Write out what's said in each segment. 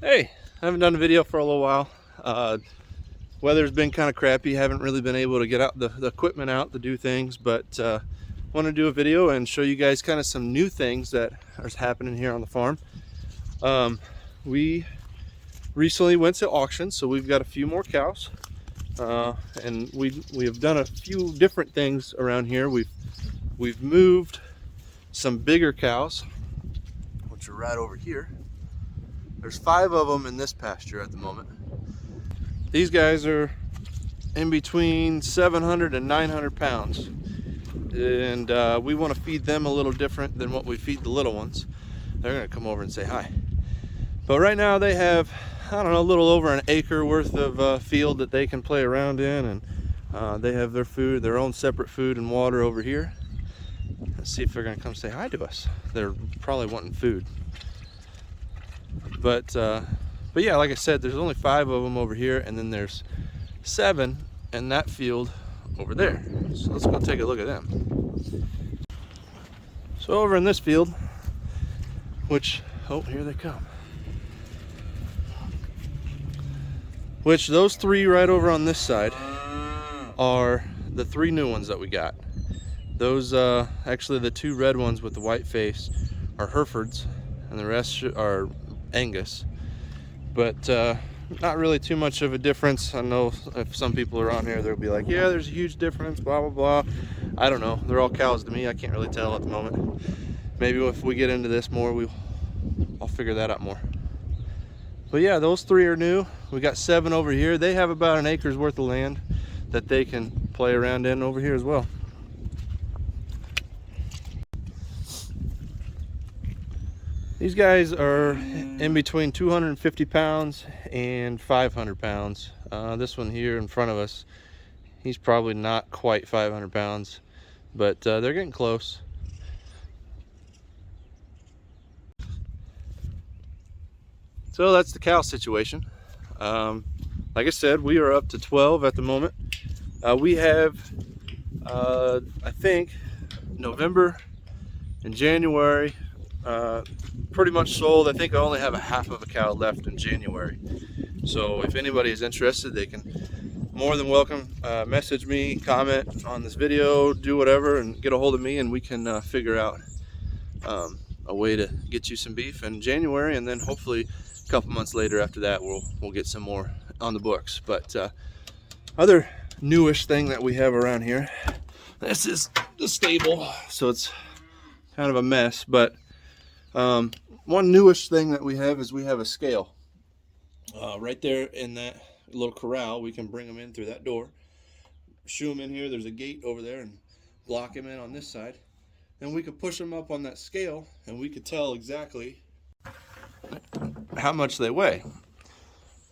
Hey, I haven't done a video for a little while. Weather's been kind of crappy. Haven't really been able to get out the equipment out to do things, but want to do a video and show you guys kind of some new things that are happening here on the farm. We recently went to auction, so we've got a few more cows, and we have done a few different things around here. We've moved some bigger cows, which are right over here. There's 5 of them in this pasture at the moment. These guys are in between 700 and 900 pounds. And we want to feed them a little different than what we feed the little ones. They're going to come over and say hi. But right now they have, I don't know, a little over an acre worth of field that they can play around in. And they have their food, their own separate food and water over here. Let's see if they're going to come say hi to us. They're probably wanting food. But yeah, like I said, there's only 5 of them over here, and then there's 7 in that field over there. So let's go take a look at them. So over in this field, which, oh, here they come. Which those 3 right over on this side are the 3 new ones that we got. Those, actually the 2 red ones with the white face are Herefords, and the rest are Angus, but not really too much of a difference. I know if some people are on here, they'll be like, yeah, there's a huge difference, blah blah blah. I don't know, they're all cows to me. I can't really tell at the moment. Maybe if we get into this more, I'll figure that out more. But yeah, those 3 are new. We got 7 over here. They have about an acre's worth of land that they can play around in over here as well. These guys are in between 250 pounds and 500 pounds. This one here in front of us, he's probably not quite 500 pounds, but they're getting close. So that's the cow situation. Like I said, we are up to 12 at the moment. We have, I think, November and January pretty much sold. I think I only have a half of a cow left in January. So if anybody is interested, they can more than welcome message me, comment on this video, do whatever, and get a hold of me, and we can figure out a way to get you some beef in January, and then hopefully a couple months later after that we'll get some more on the books. But other newish thing that we have around here, this is the stable, so it's kind of a mess, but one newish thing that we have is we have a scale right there in that little corral. We can bring them in through that door, shoo them in here. There's a gate over there, and block them in on this side. Then we could push them up on that scale, and we could tell exactly how much they weigh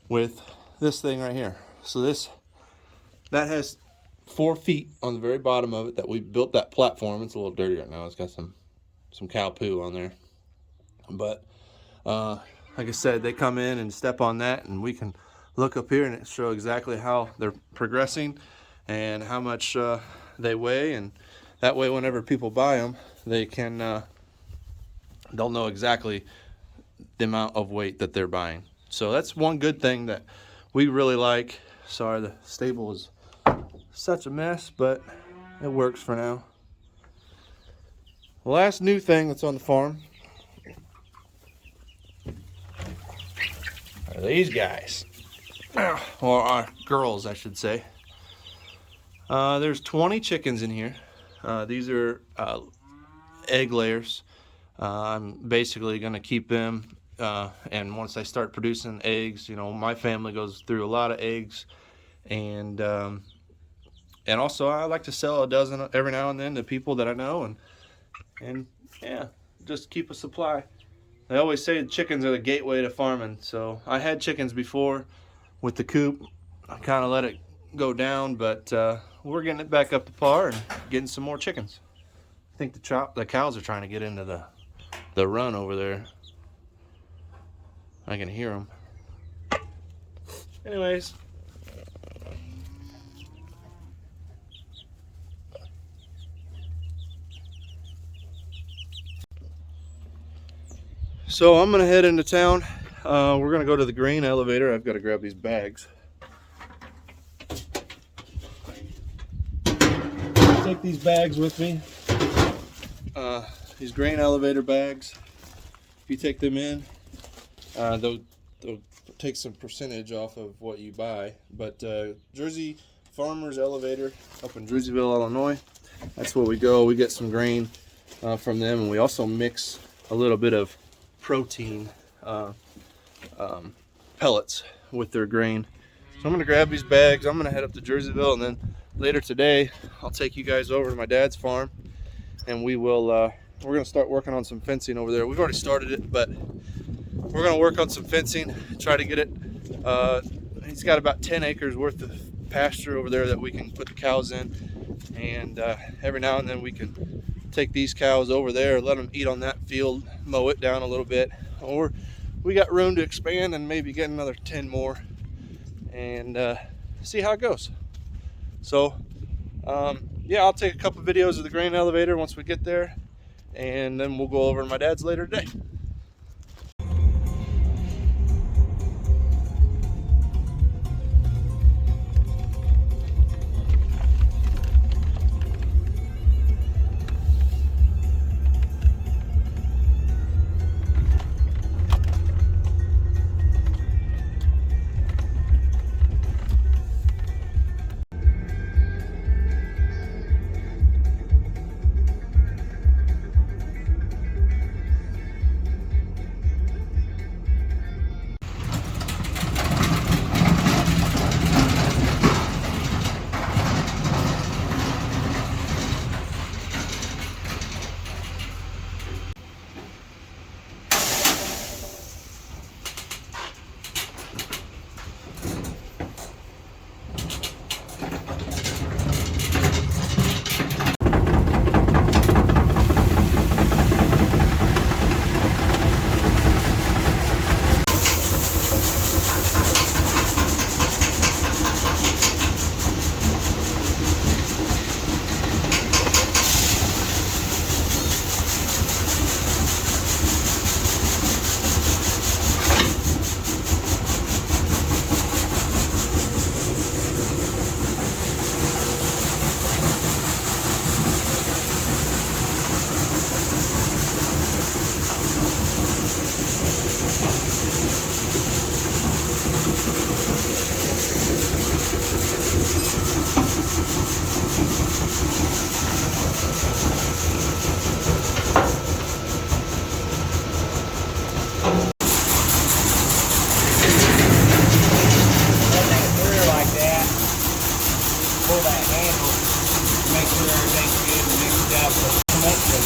with this thing right here. So that has 4 feet on the very bottom of it that we built that platform. It's a little dirty right now. It's got some cow poo on there. But like I said, they come in and step on that, and we can look up here and it show exactly how they're progressing and how much they weigh, and that way whenever people buy them, they can they'll know exactly the amount of weight that they're buying. So that's one good thing that we really like. Sorry, the stable is such a mess, but it works for now. The last new thing that's on the farm are these guys, or girls I should say. There's 20 chickens in here. These are egg layers. I'm basically going to keep them, and once I start producing eggs, you know, my family goes through a lot of eggs, and also I like to sell a dozen every now and then to people that I know, and yeah, just keep a supply. They always say chickens are the gateway to farming. So I had chickens before with the coop. I kind of let it go down, but we're getting it back up to par and getting some more chickens. I think the cows are trying to get into the run over there. I can hear them. Anyways. So I'm gonna head into town. we're going to go to the grain elevator. I've got to grab these bags. Take these bags with me. These grain elevator bags, if you take them in, they'll take some percentage off of what you buy. But Jersey Farmers Elevator up in Jerseyville, Illinois, that's where we go. We get some grain from them, and we also mix a little bit of protein pellets with their grain. So I'm going to grab these bags. I'm going to head up to Jerseyville, and then later today I'll take you guys over to my dad's farm, and we will we're going to start working on some fencing over there. We've already started it, but we're going to work on some fencing, try to get it. He's got about 10 acres worth of pasture over there that we can put the cows in, and every now and then we can take these cows over there, let them eat on that field, mow it down a little bit, or we got room to expand and maybe get another 10 more and see how it goes. So yeah, I'll take a couple videos of the grain elevator once we get there, and then we'll go over to my dad's later today.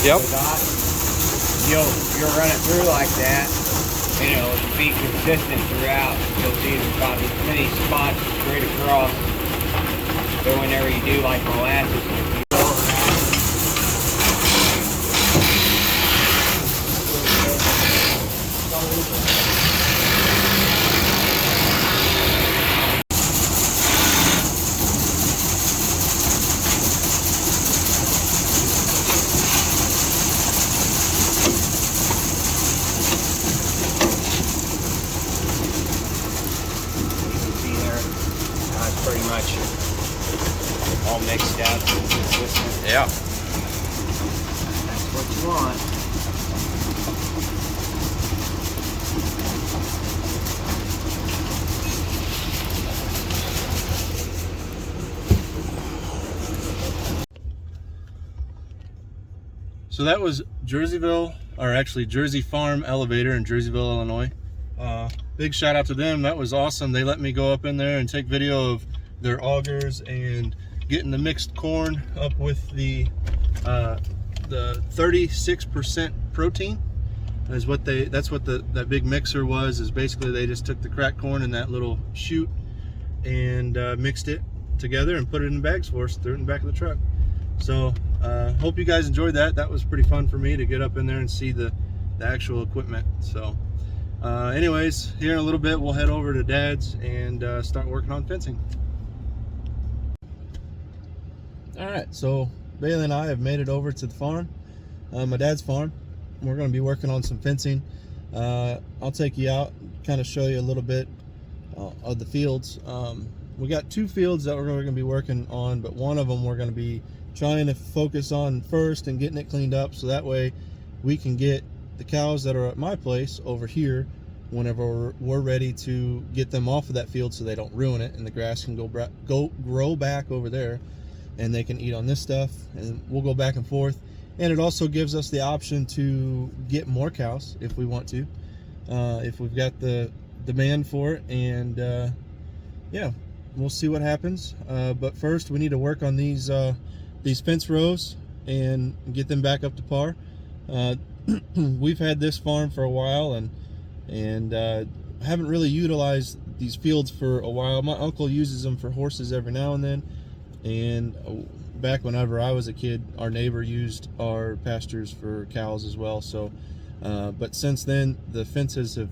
Yep. You'll run it through like that, and it'll be consistent throughout. You'll see there's about as many spots straight across. So whenever you do like molasses, if you go pretty much all mixed up and consistent. Yeah. That's what you want. So that was Jerseyville, or actually Jersey Farm Elevator in Jerseyville, Illinois. Big shout out to them. That was awesome. They let me go up in there and take video of their augers and getting the mixed corn up with the 36% protein is what that's what that big mixer was. Is basically they just took the cracked corn in that little chute and mixed it together and put it in bags for us, threw it in the back of the truck. So hope you guys enjoyed that. That was pretty fun for me to get up in there and see the actual equipment. So anyways, here in a little bit we'll head over to Dad's and start working on fencing. All right, so Bailey and I have made it over to the farm, my dad's farm. We're going to be working on some fencing. I'll take you out, kind of show you a little bit of the fields. We got 2 fields that we're going to be working on, but one of them we're going to be trying to focus on first and getting it cleaned up, so that way we can get the cows that are at my place over here whenever we're ready to get them off of that field, so they don't ruin it, and the grass can grow back over there, and they can eat on this stuff, and we'll go back and forth. And it also gives us the option to get more cows if we want to, if we've got the demand for it. And yeah, we'll see what happens. But first we need to work on these fence rows and get them back up to par. We've had this farm for a while and haven't really utilized these fields for a while. My uncle uses them for horses every now and then, and back whenever I was a kid, our neighbor used our pastures for cows as well. So but since then the fences have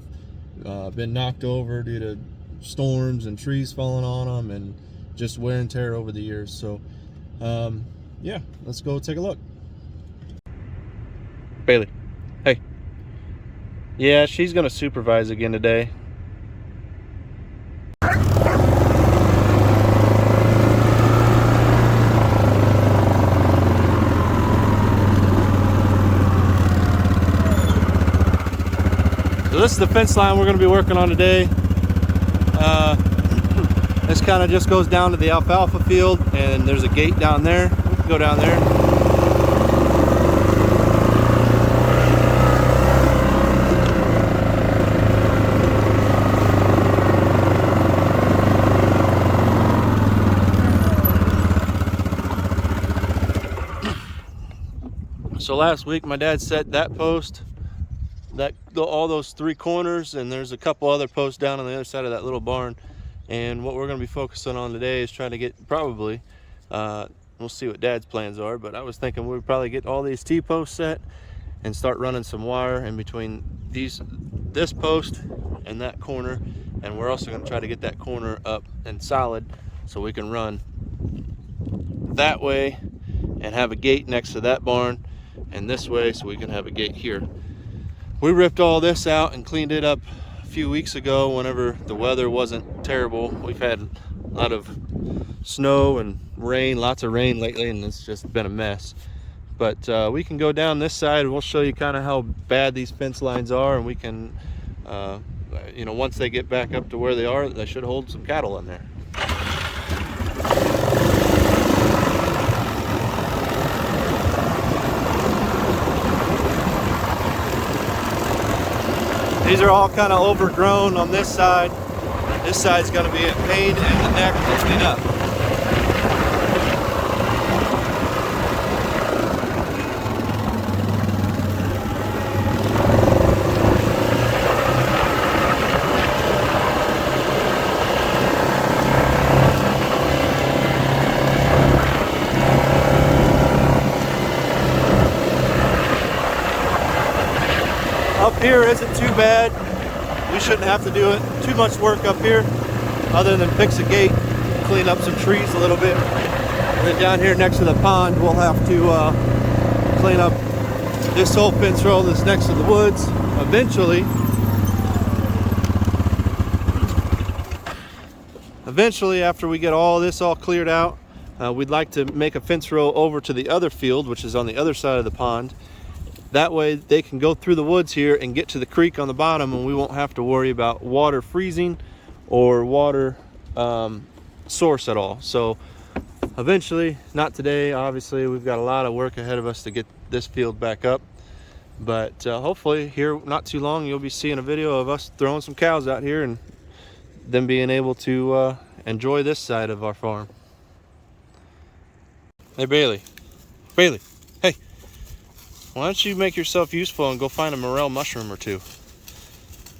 been knocked over due to storms and trees falling on them and just wear and tear over the years. So yeah, let's go take a look. Bailey, hey. Yeah, she's gonna supervise again today. So this is the fence line we're going to be working on today. This kind of just goes down to the alfalfa field, and there's a gate down there. We can go down there. So last week my dad set that post, all those 3 corners, and there's a couple other posts down on the other side of that little barn. And what we're going to be focusing on today is trying to get, probably, we'll see what Dad's plans are, but I was thinking we would probably get all these T-posts set and start running some wire in between this post and that corner. And we're also going to try to get that corner up and solid so we can run that way and have a gate next to that barn, and this way so we can have a gate here. We ripped all this out and cleaned it up a few weeks ago whenever the weather wasn't terrible. We've had a lot of snow and rain, lots of rain lately, and it's just been a mess. But we can go down this side. We'll show you kind of how bad these fence lines are, and we can, you know, once they get back up to where they are, they should hold some cattle in there. These are all kind of overgrown on this side. This side's going to be a pain in the neck to clean up. Up here isn't too bad. We shouldn't have to do it too much work up here other than fix a gate, clean up some trees a little bit. And then down here next to the pond, we'll have to clean up this whole fence row that's next to the woods. Eventually, after we get all this all cleared out, we'd like to make a fence row over to the other field, which is on the other side of the pond. That way they can go through the woods here and get to the creek on the bottom, and we won't have to worry about water freezing or water source at all. So eventually, not today, obviously, we've got a lot of work ahead of us to get this field back up. But hopefully here not too long you'll be seeing a video of us throwing some cows out here and them being able to enjoy this side of our farm. Hey Bailey, hey, why don't you make yourself useful and go find a morel mushroom or 2?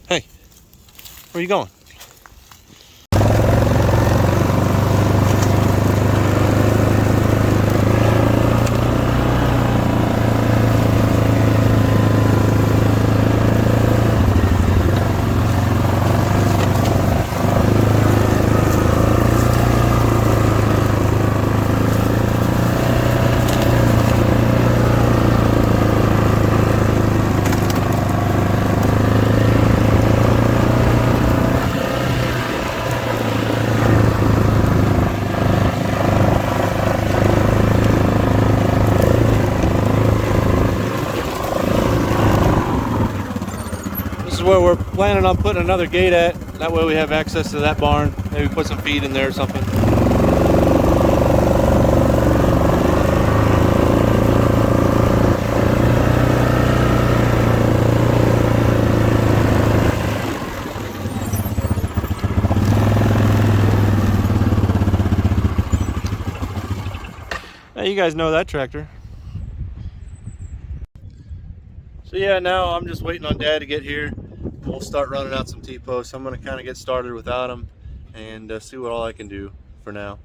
Hey, where are you going? we're planning on putting another gate at. That way we have access to that barn. Maybe put some feed in there or something. Now you guys know that tractor. So yeah, now I'm just waiting on Dad to get here. We'll start running out some T-posts. I'm going to kind of get started without him and see what all I can do for now.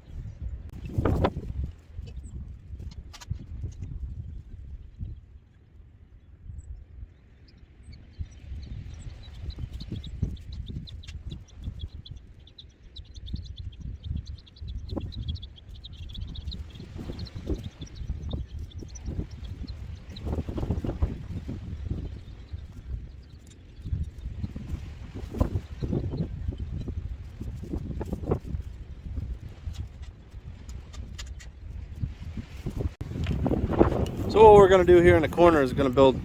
So what we're going to do here in the corner is going to build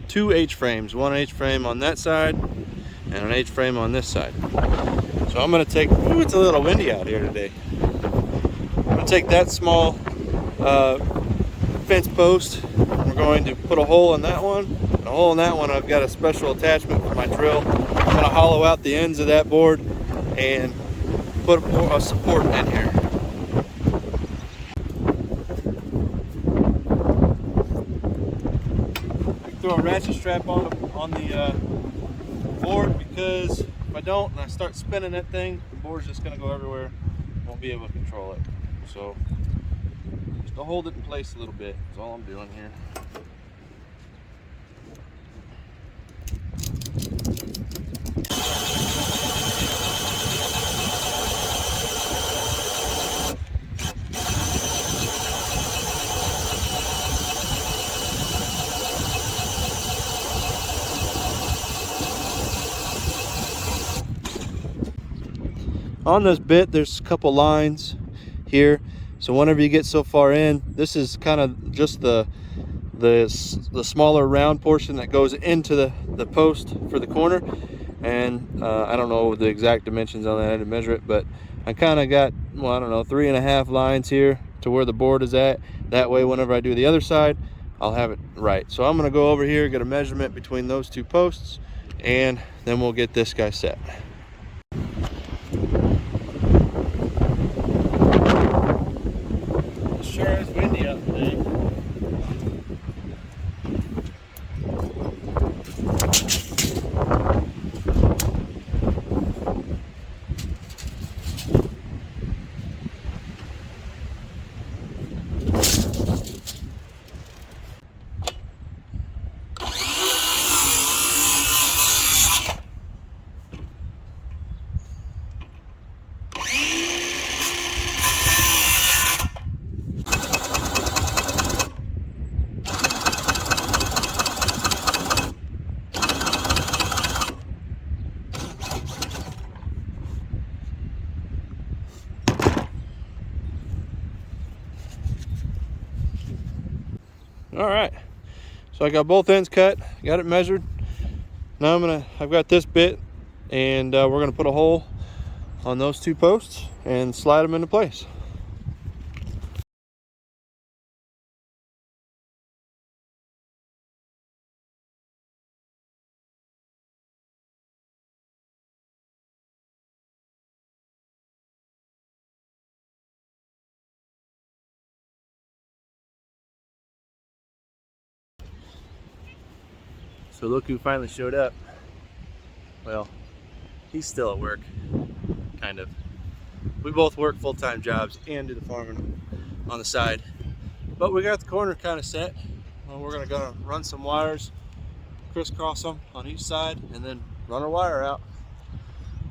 two H-frames, one H-frame on that side and an H-frame on this side. So I'm going to take, ooh, it's a little windy out here today. I'm going to take that small fence post. We're going to put a hole in that one. And a hole in that one, I've got a special attachment for my drill. I'm going to hollow out the ends of that board and put a support in here. Throw a ratchet strap on the board, because if I don't and I start spinning that thing, the board's just going to go everywhere. Won't be able to control it. So just to hold it in place a little bit is all I'm doing here. On this bit, there's a couple lines here, so whenever you get so far in, this is kind of just the smaller round portion that goes into the post for the corner. And I don't know the exact dimensions on that, I didn't measure it, but I kind of got, well, I don't know, 3.5 lines here to where the board is at. That way whenever I do the other side, I'll have it right. So I'm going to go over here, get a measurement between those two posts, and then we'll get this guy set. Sure is windy out today. All right, so I got both ends cut, got it measured. Now I've got this bit, and we're gonna put a hole on those two posts and slide them into place. So look who finally showed up. Well, he's still at work, kind of. We both work full-time jobs and do the farming on the side. But we got the corner kind of set. Well, we're gonna run some wires, crisscross them on each side, and then run our wire out.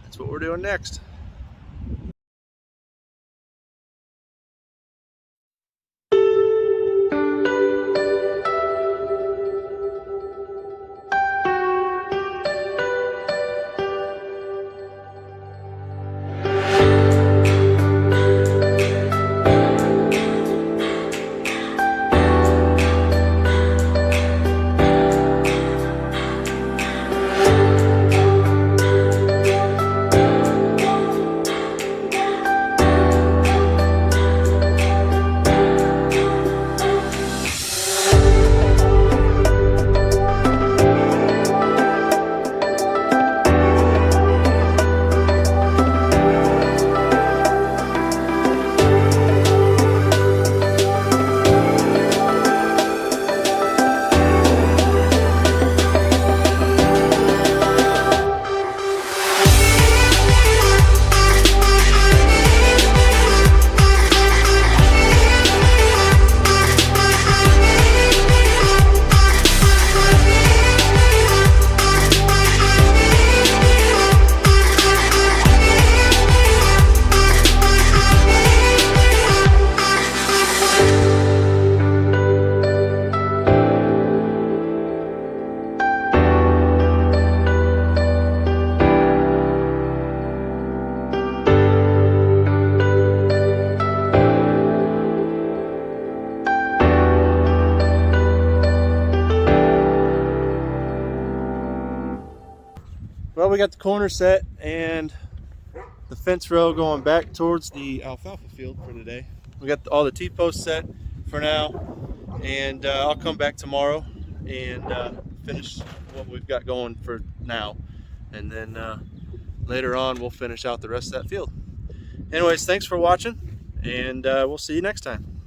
That's what we're doing next. Well, we got the corner set and the fence row going back towards the alfalfa field for today. We got all the T-posts set for now, and I'll come back tomorrow and finish what we've got going for now, and then later on we'll finish out the rest of that field. Anyways, thanks for watching, and we'll see you next time.